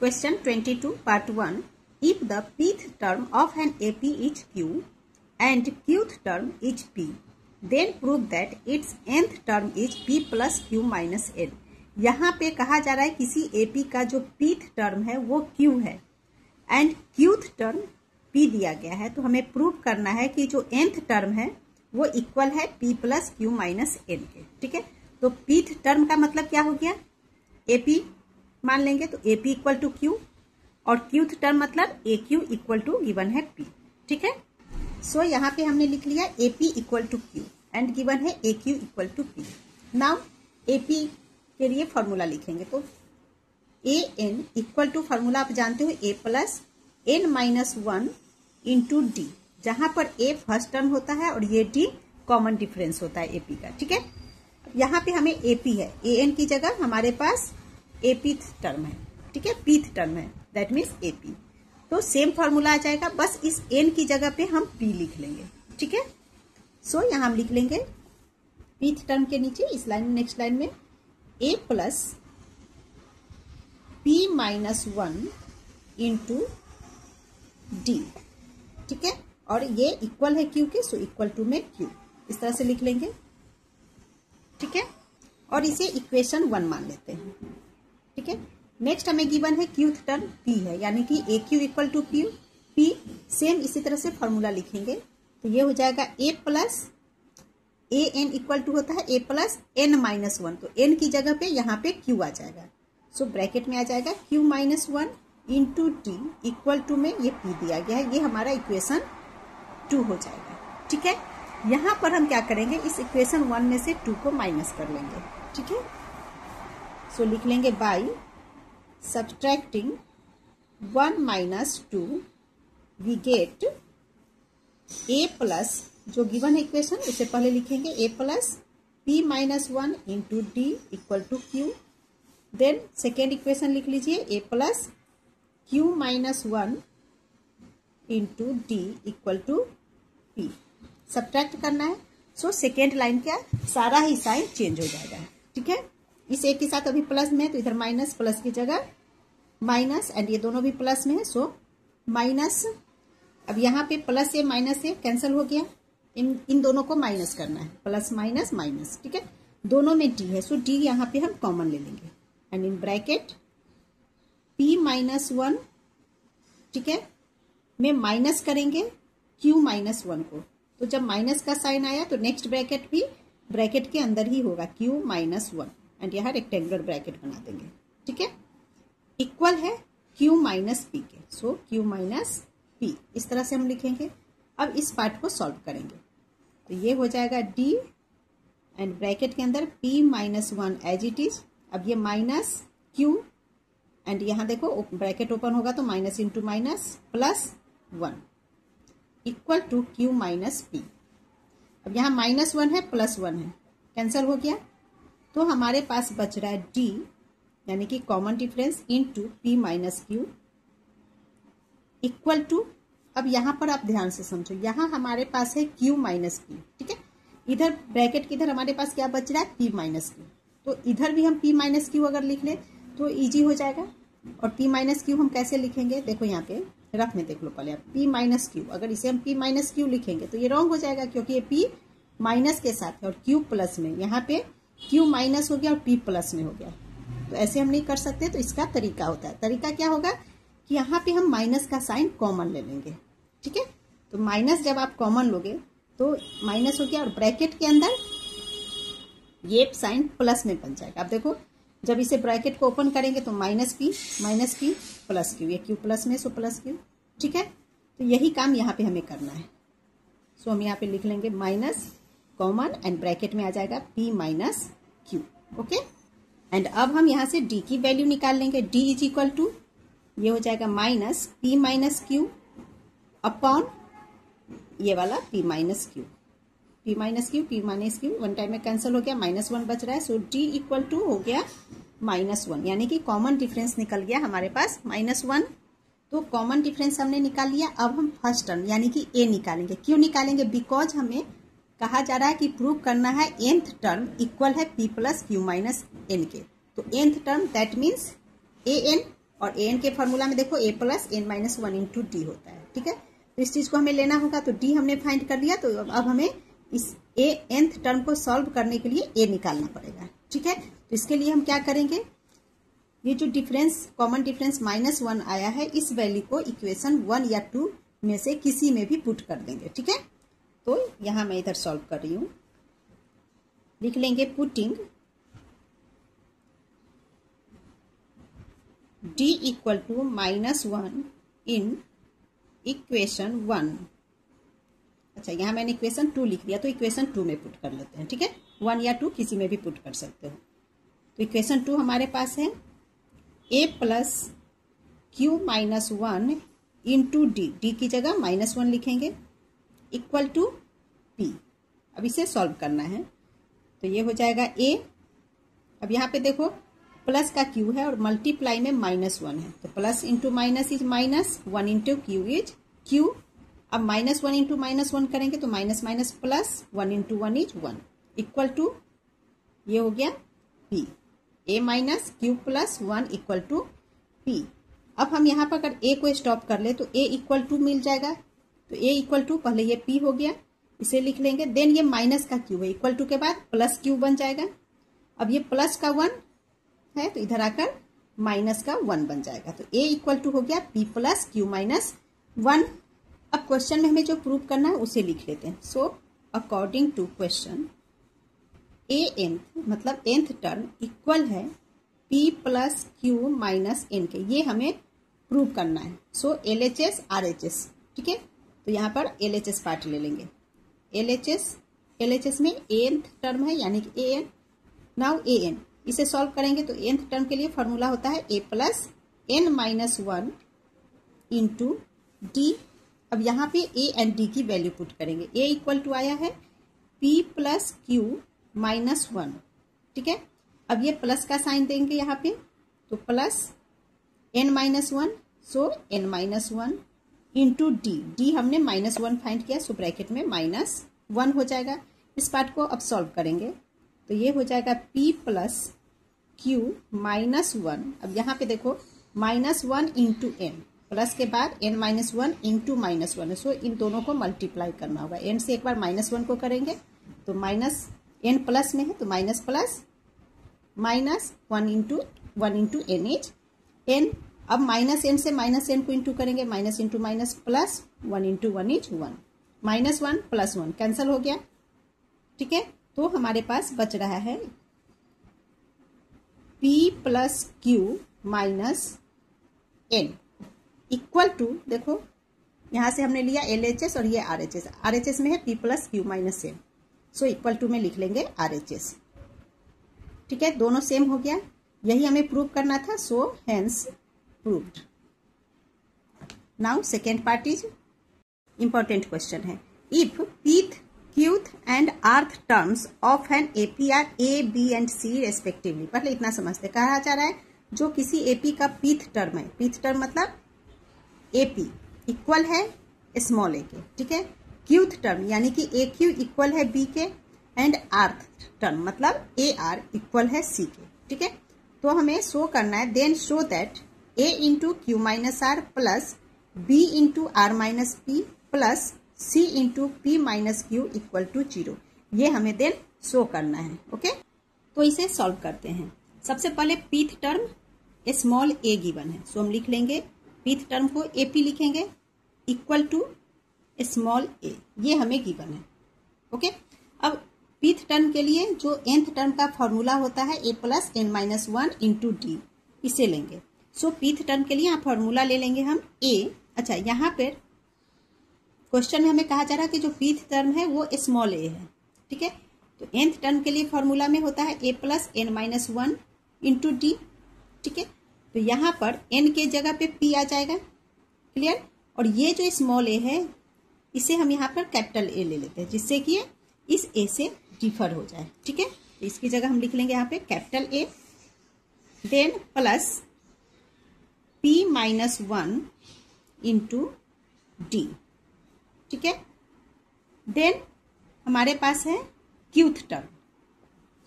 Question 22 part 1. If the pth term of an AP is Q and qth term is P, then prove that its nth term is P plus Q minus N. यहाँ पे कहा जा रहा है किसी AP का जो pth term है वो Q है एंड qth टर्म P दिया गया है, तो हमें प्रूव करना है कि जो nth टर्म है वो इक्वल है P plus Q minus N के। ठीक है, तो pth टर्म का मतलब क्या हो गया, AP मान लेंगे, तो AP इक्वल टू Q और qth टर्म मतलब AQ इक्वल टू गिवन है P। ठीक है, सो यहाँ पे हमने लिख लिया AP equal to Q and given है AQ equal to P। Now AP के लिए फॉर्मूला लिखेंगे, तो AN इक्वल टू फॉर्मूला आप जानते हो A plus N minus 1 into D, जहां पर A फर्स्ट टर्म होता है और ये D कॉमन डिफरेंस होता है AP का। ठीक है, यहाँ पे हमें AP है, AN की जगह हमारे पास AP टर्म है। ठीक है, pth टर्म है, दैट मीन्स AP, तो सेम फॉर्मूला आ जाएगा, बस इस N की जगह पे हम P लिख लेंगे। ठीक है, सो यहाँ हम लिख लेंगे pth टर्म के नीचे इस लाइन नेक्स्ट लाइन में A plus P minus 1 into D। ठीक है, और ये इक्वल है Q के, सो इक्वल टू में Q इस तरह से लिख लेंगे। ठीक है, और इसे इक्वेशन 1 मान लेते हैं। ठीक है, नेक्स्ट हमें गिवन है qth टर्म P है, यानी कि AQ equal to Q P, same इसी तरह से फॉर्मूला लिखेंगे, तो ये हो जाएगा A plus AN equal to होता है A प्लस N माइनस 1, तो N की जगह पे यहाँ पे Q आ जाएगा, सो ब्रैकेट में आ जाएगा Q minus 1 into D equal to में ये P दिया गया है, ये हमारा इक्वेशन 2 हो जाएगा। ठीक है, यहाँ पर हम क्या करेंगे, इस इक्वेशन 1 में से 2 को माइनस कर लेंगे। ठीक है, सो लिख लेंगे by subtracting 1 minus 2 we get A plus, जो गिवन है इक्वेशन उसे पहले लिखेंगे A plus P minus 1 into D equal to Q। Then second equation लिख लीजिए A plus Q minus 1 into D equal to P। Subtract करना है, so second line का सारा ही साइन चेंज हो जाएगा। ठीक है, इस एक के साथ अभी प्लस में है, तो इधर माइनस, प्लस की जगह माइनस, एंड ये दोनों भी प्लस में है, सो माइनस। अब यहाँ पे प्लस से माइनस से कैंसिल हो गया, इन दोनों को माइनस करना है, प्लस माइनस माइनस। ठीक है, दोनों में D है, सो D यहाँ पे हम कॉमन ले लेंगे and in bracket P minus 1, ठीक है, में माइनस करेंगे Q माइनस 1 को, तो जब माइनस का साइन आया तो नेक्स्ट ब्रैकेट भी ब्रैकेट के अंदर ही होगा Q माइनस 1 एंड यहाँ रेक्टेंगुलर ब्रैकेट बना देंगे। ठीक है, इक्वल है Q माइनस P के, सो Q माइनस P इस तरह से हम लिखेंगे। अब इस पार्ट को सॉल्व करेंगे, तो ये हो जाएगा D एंड ब्रैकेट के अंदर P minus 1 as it is. अब ये माइनस Q एंड यहाँ देखो ब्रैकेट ओपन होगा तो minus into minus plus 1 equal to Q minus P। अब यहाँ माइनस 1 है प्लस 1 है, कैंसिल हो गया, तो हमारे पास बच रहा है D यानी कि common difference into P minus Q equal to, अब यहाँ पर आप ध्यान से समझो, यहाँ हमारे पास है Q माइनस P। ठीक है, इधर ब्रैकेट के इधर हमारे पास क्या बच रहा है, P माइनस Q, तो इधर भी हम P माइनस Q अगर लिख ले तो इजी हो जाएगा। और P माइनस Q हम कैसे लिखेंगे, देखो यहाँ पे रफ में देख लो पहले आप, P माइनस Q, अगर इसे हम P माइनस Q लिखेंगे तो ये रॉन्ग हो जाएगा, क्योंकि ये P माइनस के साथ है और Q प्लस में, यहाँ पे Q माइनस हो गया और P प्लस में हो गया, तो ऐसे हम नहीं कर सकते। तो इसका तरीका होता है, तरीका क्या होगा कि यहाँ पे हम माइनस का साइन कॉमन ले लेंगे। ठीक है, तो माइनस जब आप कॉमन लोगे तो माइनस हो गया और ब्रैकेट के अंदर ये साइन प्लस में बन जाएगा। अब देखो जब इसे ब्रैकेट को ओपन करेंगे तो माइनस P प्लस Q, ये Q प्लस में, सो प्लस Q। ठीक है, तो यही काम यहाँ पे हमें करना है, सो हम यहाँ पे लिख लेंगे माइनस कॉमन एंड ब्रैकेट में आ जाएगा P minus Q। Okay, and अब हम यहाँ से D की वैल्यू निकाल लेंगे। D इज इक्वल टू, ये हो जाएगा minus P minus Q upon ये वाला P minus Q, P minus Q one time में कैंसिल हो गया, माइनस 1 बच रहा है, सो D इक्वल टू हो गया माइनस 1, यानी कि कॉमन डिफरेंस निकल गया हमारे पास माइनस 1। तो कॉमन डिफरेंस हमने निकाल लिया। अब हम फर्स्ट टर्म यानी कि A निकालेंगे। क्यों निकालेंगे, बिकॉज हमें कहा जा रहा है कि प्रूव करना है nth टर्म इक्वल है P plus Q minus N के, तो nth term that means AN और एन के फॉर्मूला में देखो a plus n minus 1 into D होता है। ठीक है, तो इस चीज को हमें लेना होगा। तो डी हमने फाइंड कर लिया, तो अब हमें इस nth टर्म को सॉल्व करने के लिए a निकालना पड़ेगा। ठीक है, तो इसके लिए हम क्या करेंगे, ये जो डिफरेंस कॉमन डिफरेंस -1 आया है, इस वैल्यू को इक्वेशन 1 या 2 में से किसी में भी पुट कर देंगे। ठीक है, तो यहां मैं इधर सॉल्व कर रही हूं, लिख लेंगे putting d equal to -1 in equation 1। अच्छा, यहां मैंने इक्वेशन 2 लिख दिया, तो इक्वेशन 2 में पुट कर लेते हैं। ठीक है, 1 या 2 किसी में भी पुट कर सकते हो। तो इक्वेशन 2 हमारे पास है a plus Q minus 1 into D की जगह -1 लिखेंगे इक्वल टू p। अब इसे सॉल्व करना है, तो ये हो जाएगा a। अब यहाँ पे देखो प्लस का q है और मल्टीप्लाई में -1 है, तो plus into minus is minus, 1 into Q is q। अब -1 इंटू -1 करेंगे तो minus minus plus, 1 into 1 is 1 equal to ये हो गया p। a minus Q plus 1 equal to p। अब हम यहाँ पर अगर a को स्टॉप कर ले तो a इक्वल टू मिल जाएगा, तो a इक्वल टू पहले ये p हो गया, इसे लिख लेंगे। देन ये माइनस का q है, इक्वल टू के बाद प्लस q बन जाएगा। अब ये प्लस का 1 है तो इधर आकर माइनस का 1 बन जाएगा, तो a इक्वल टू हो गया p प्लस q माइनस 1। अब क्वेश्चन में हमें जो प्रूव करना है उसे लिख लेते हैं। So according to question a nth मतलब nth टर्म इक्वल है p plus q minus n के, ये हमें प्रूव करना है। सो LHS RHS। ठीक है, तो यहाँ पर LHS पार्ट ले लेंगे। LHS में nth टर्म है यानी कि an। नाउ an इसे सॉल्व करेंगे तो nth टर्म के लिए फॉर्मूला होता है a plus n minus 1 into D. अब यहाँ पे a एंड d की वैल्यू पुट करेंगे। a इक्वल टू आया है p प्लस q माइनस 1। ठीक है, अब ये प्लस का साइन देंगे यहाँ पे, तो प्लस n माइनस 1, सो n माइनस 1 इंटू डी हमने -1 फाइंड किया, सो ब्रैकेट में -1 हो जाएगा। इस पार्ट को अब सॉल्व करेंगे तो ये हो जाएगा p प्लस q माइनस 1। अब यहाँ पे देखो -1 इंटू n, प्लस के बाद n माइनस 1 इंटू -1, सो इन दोनों को मल्टीप्लाई करना होगा। n से एक बार -1 को करेंगे तो माइनस n प्लस में है तो minus plus minus 1 into n is n। अब माइनस n से माइनस n को इंटू करेंगे, minus into minus plus, 1 into 1 is 1, -1 plus 1 cancel हो गया। ठीक है, तो हमारे पास बच रहा है p plus Q minus n equal to, देखो यहां से हमने लिया LHS और ये RHS में है p plus Q minus n, so equal to में लिख लेंगे RHS। ठीक है, दोनों सेम हो गया, यही हमें प्रूव करना था, so hence proved. Now second part is important question है। If pth, qth and rth terms of an AP are a, b and c respectively. पहले इतना समझते, कहा जा रहा है जो किसी AP का pth टर्म है, pth टर्म मतलब AP इक्वल है स्मॉल a के। ठीक है, qth टर्म यानी कि AQ इक्वल है b के, एंड rth टर्म मतलब AR इक्वल है c के। ठीक है, तो हमें शो करना है, then show that a into Q minus R plus b into R minus P plus c into P minus Q equal to 0। ये हमें देन शो करना है। ओके, तो इसे सॉल्व करते हैं। सबसे पहले pth term small a given है, सो हम लिख लेंगे pth टर्म को AP लिखेंगे इक्वल टू स्मॉल a, ये हमें गिवन है। ओके, अब pth टर्म के लिए जो nth टर्म का फॉर्मूला होता है a plus n minus 1 into D, इसे लेंगे। सो pth टर्म के लिए यहाँ फॉर्मूला ले लेंगे हम a। अच्छा, यहाँ पर क्वेश्चन में हमें कहा जा रहा है कि जो pth टर्म है वो स्मॉल a है। ठीक है, तो nth टर्म के लिए फॉर्मूला में होता है a plus n minus 1 into D. ठीक है, तो यहाँ पर n के जगह पे p आ जाएगा, क्लियर। और ये जो स्मॉल a है इसे हम यहाँ पर कैपिटल A ले लेते हैं, जिससे कि इस a से डिफर हो जाए। ठीक है, तो इसकी जगह हम लिख लेंगे यहाँ पे capital A, then plus p minus 1 into D. ठीक है, देन हमारे पास है qth टर्म,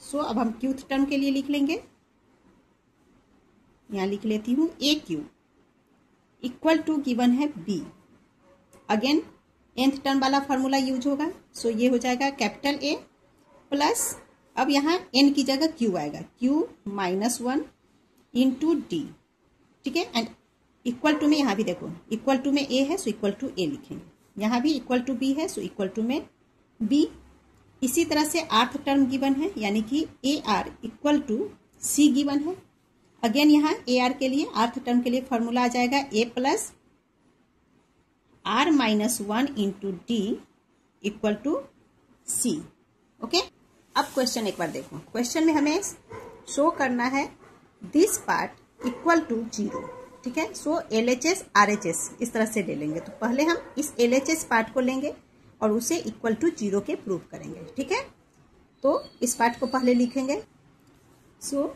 सो अब हम qth टर्म के लिए लिख लेंगे यहाँ लिख लेती हूँ ए क्यू इक्वल टू गिवन है बी। अगेन nth टर्म वाला फॉर्मूला यूज होगा, सो ये हो जाएगा कैपिटल ए प्लस, अब यहाँ n की जगह q आएगा, q -1 इंटू डी, ठीक है। एंड इक्वल टू में यहाँ भी देखो इक्वल टू में a है सो इक्वल टू a लिखेंगे, यहाँ भी इक्वल टू b है सो इक्वल टू में b। इसी तरह से आर्थ टर्म गिवन है यानी कि A R equal to C given है। अगेन यहाँ ए आर के लिए आर्थ टर्म के लिए फॉर्मूला आ जाएगा a plus r-1 into d equal to c. Okay, अब क्वेश्चन एक बार देखो। क्वेश्चन में हमें शो करना है दिस पार्ट इक्वल टू 0, ठीक है। सो LHS RHS इस तरह से ले लेंगे, तो पहले हम इस LHS पार्ट को लेंगे और उसे इक्वल टू 0 के प्रूव करेंगे, ठीक है। तो इस पार्ट को पहले लिखेंगे, सो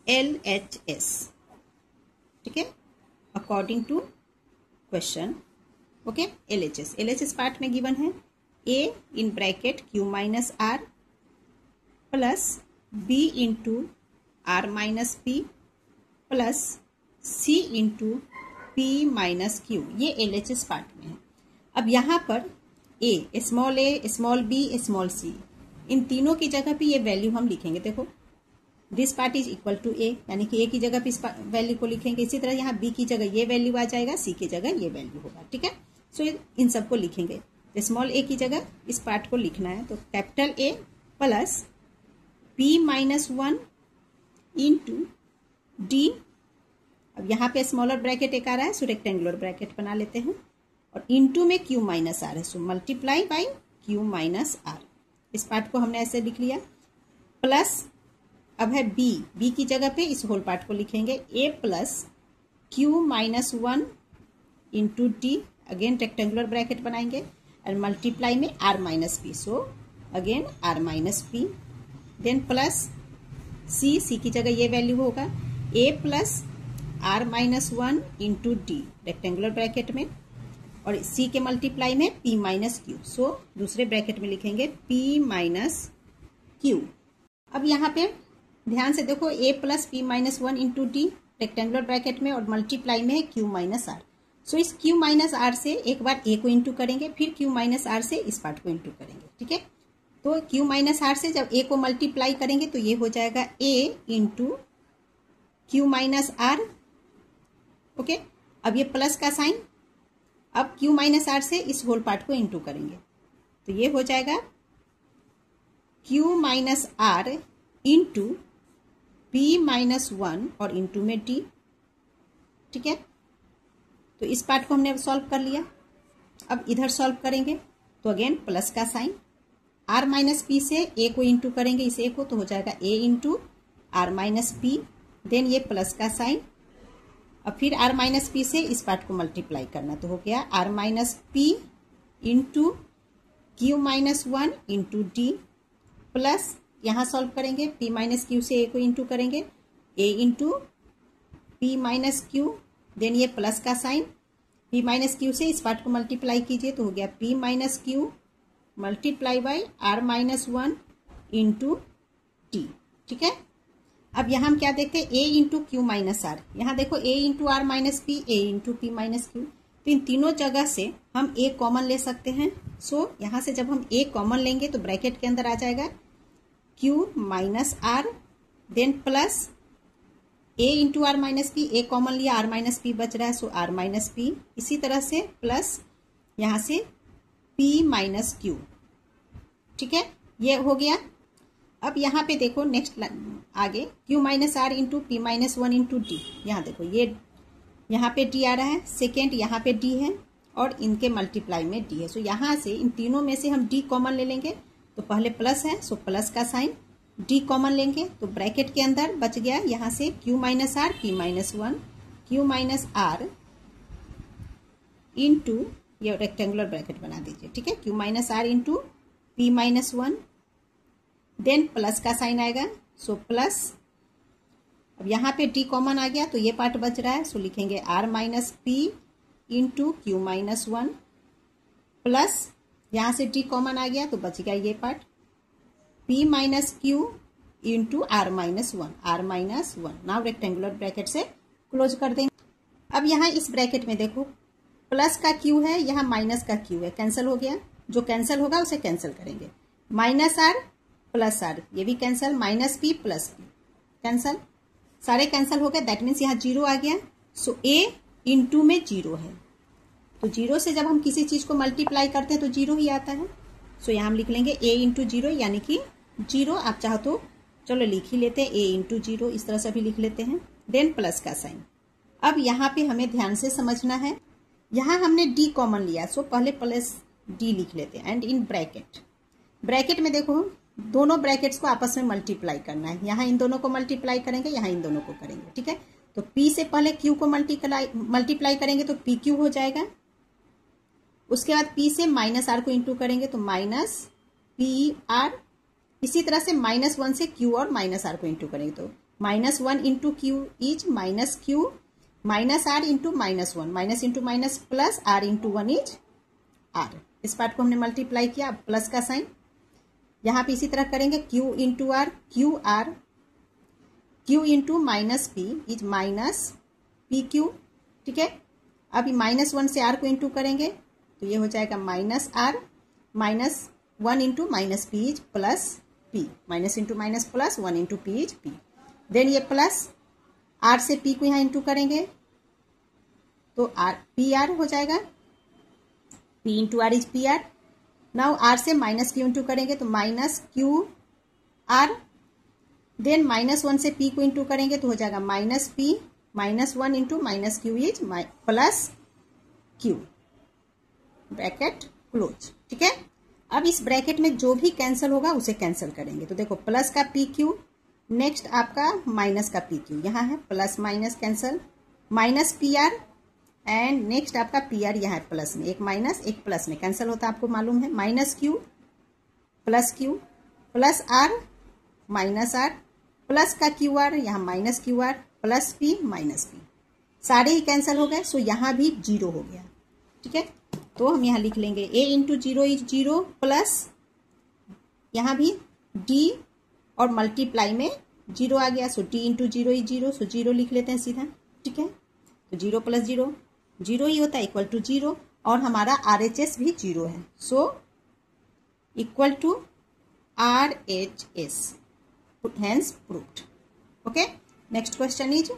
LHS, ठीक है, according to question. Okay, LHS part में गिवन है A इन bracket Q minus R plus B into R minus P plus C into P minus Q, ये LHS पार्ट में है। अब यहाँ पर A, small b, small c, इन तीनों की जगह पे ये वैल्यू हम लिखेंगे। देखो this part is equal to A, यानी कि A की जगह पे इस वैल्यू को लिखेंगे। इसी तरह यहाँ B की जगह ये वैल्यू आ जाएगा, C की जगह ये वैल्यू होगा, ठीक है। सो इन सबको लिखेंगे, स्मॉल a की जगह इस पार्ट को लिखना है, तो capital A plus P-1 into D. अब यहाँ पे स्मॉलर ब्रैकेट एक आ रहा है सो रेक्टेंगुलर ब्रैकेट बना लेते हैं, और इंटू में Q माइनस आर है, so multiply by Q minus R. इस पार्ट को हमने ऐसे लिख लिया, प्लस अब है B की जगह पे इस होल पार्ट को लिखेंगे A plus Q-1 into D. Again rectangular bracket बनाएंगे और मल्टीप्लाई में R minus P, so again R minus P, then plus C की जगह ये वैल्यू होगा A plus R-1 into D rectangular bracket में, और C के मल्टीप्लाई में P माइनस क्यू, सो दूसरे ब्रैकेट में लिखेंगे P माइनस क्यू। अब यहाँ पे ध्यान से देखो A plus P-1 into D rectangular bracket में और मल्टीप्लाई में है Q माइनस आर। सो इस Q माइनस आर से एक बार A को इंटू करेंगे, फिर Q माइनस आर से इस पार्ट को इंटू करेंगे, ठीक है। तो Q माइनस आर से जब A को मल्टीप्लाई करेंगे तो ये हो जाएगा A into Q minus R. Okay, अब ये प्लस का साइन, अब Q माइनस आर से इस होल पार्ट को इंटू करेंगे, तो ये हो जाएगा Q minus R into P-1 और इंटू में D, ठीक है। तो इस पार्ट को हमने अब सॉल्व कर लिया। अब इधर सॉल्व करेंगे तो अगेन प्लस का साइन, R माइनस पी से A को इंटू करेंगे इस A को, तो हो जाएगा A into R minus P, then ये प्लस का साइन, अब फिर R माइनस पी से इस पार्ट को मल्टीप्लाई करना, तो हो गया R minus P into Q-1 into D, plus यहाँ सॉल्व करेंगे P माइनस क्यू से A को इंटू करेंगे A into P minus Q, then ये प्लस का साइन, P माइनस क्यू से इस पार्ट को मल्टीप्लाई कीजिए तो हो गया P minus Q multiply by R-1 into T, ठीक है। अब यहाँ हम क्या देखते हैं A into Q minus R, यहाँ देखो A into R minus P, A into P minus Q, तो इन तीनों जगह से हम A कॉमन ले सकते हैं। सो यहाँ से जब हम A कॉमन लेंगे तो ब्रैकेट के अंदर आ जाएगा Q minus R, then plus A into R minus P, A common लिया, R माइनस पी बच रहा है सो R माइनस पी, इसी तरह से प्लस यहाँ से P माइनस क्यू, ठीक है, ये हो गया। अब यहाँ पे देखो नेक्स्ट आगे Q minus R into P minus 1 into D, यहाँ देखो ये यहाँ पे D आ रहा है, सेकेंड यहाँ पे D है और इनके मल्टीप्लाई में D है, सो यहाँ से इन तीनों में से हम D कॉमन ले लेंगे, तो पहले प्लस है सो प्लस का साइन, D कॉमन लेंगे तो ब्रैकेट के अंदर बच गया यहाँ से Q minus R P minus 1, Q minus R into, ये रेक्टेंगुलर ब्रैकेट बना दीजिए, ठीक है, Q minus R into P minus 1, then plus का साइन आएगा सो प्लस, अब यहाँ पे D कॉमन आ गया तो ये पार्ट बच रहा है, सो लिखेंगे R minus P into Q minus 1, plus यहाँ से D कॉमन आ गया तो बच गया ये part P minus Q into R minus 1, R minus 1। Now rectangular bracket से क्लोज कर देंगे। अब यहाँ इस ब्रैकेट में देखो प्लस का क्यू है, यहाँ माइनस का क्यू है, कैंसिल हो गया। जो कैंसिल होगा उसे कैंसिल करेंगे। माइनस आर प्लस आर ये भी cancel, minus P plus P cancel, सारे कैंसिल हो गए। दैट मीन्स यहाँ जीरो आ गया। सो ए इंटू में जीरो है, तो जीरो से जब हम किसी चीज को मल्टीप्लाई करते हैं तो जीरो ही आता है। सो यहाँ हम लिख लेंगे ए इंटू जीरो, यानी कि जीरो। आप चाहो तो चलो लिख ही लेते हैं ए इंटू जीरो, इस तरह से भी लिख लेते हैं। देन प्लस का साइन। अब यहाँ पे हमें ध्यान से समझना है, यहाँ हमने डी कॉमन लिया, सो पहले प्लस डी लिख लेते हैं। एंड इन ब्रैकेट, ब्रैकेट में देखो दोनों ब्रैकेट्स को आपस में मल्टीप्लाई करना है। यहाँ इन दोनों को मल्टीप्लाई करेंगे, यहाँ इन दोनों को करेंगे, ठीक है। तो P से पहले Q को मल्टीप्लाई करेंगे तो PQ हो जाएगा। उसके बाद P से माइनस R को इंटू करेंगे तो माइनस PR। इसी तरह से -1 से Q और माइनस R को इंटू करेंगे तो -1 into Q is minus Q, minus R into -1, minus into minus plus, R into 1 is R। इस पार्ट को हमने मल्टीप्लाई किया, प्लस का साइन। यहाँ पे इसी तरह करेंगे Q into R, Q into minus P is minus PQ, ठीक है। अभी -1 से R को इंटू करेंगे तो ये हो जाएगा माइनस R, -1 इंटू minus P is plus P, minus into minus plus, 1 into P is P। Then ये प्लस R से P को यहाँ इंटू करेंगे तो PR हो जाएगा, P into R is PR। Now R से माइनस Q इंटू करेंगे तो माइनस QR। देन -1 से P को इंटू करेंगे तो हो जाएगा माइनस P, -1 इंटू minus Q is plus Q। Bracket close, ठीक है। अब इस ब्रैकेट में जो भी कैंसिल होगा उसे कैंसिल करेंगे। तो देखो प्लस का PQ, नेक्स्ट आपका माइनस का PQ, यहाँ है plus minus cancel, minus PR and next आपका PR यहाँ है प्लस में, एक माइनस एक प्लस में कैंसिल होता है, आपको मालूम है। Minus Q plus R minus R, plus का QR यहाँ minus QR, plus P minus P, सारे ही कैंसिल हो गए। सो यहाँ भी जीरो हो गया, ठीक है। तो हम यहाँ लिख लेंगे A into zero is zero, plus यहाँ भी D और मल्टीप्लाई में जीरो आ गया, सो D into zero is zero, so zero लिख लेते हैं सीधा, ठीक है। तो जीरो प्लस जीरो जीरो ही होता है, इक्वल टू जीरो। और हमारा RHS भी जीरो है, so equal to RHS, hence proved. Okay, next question is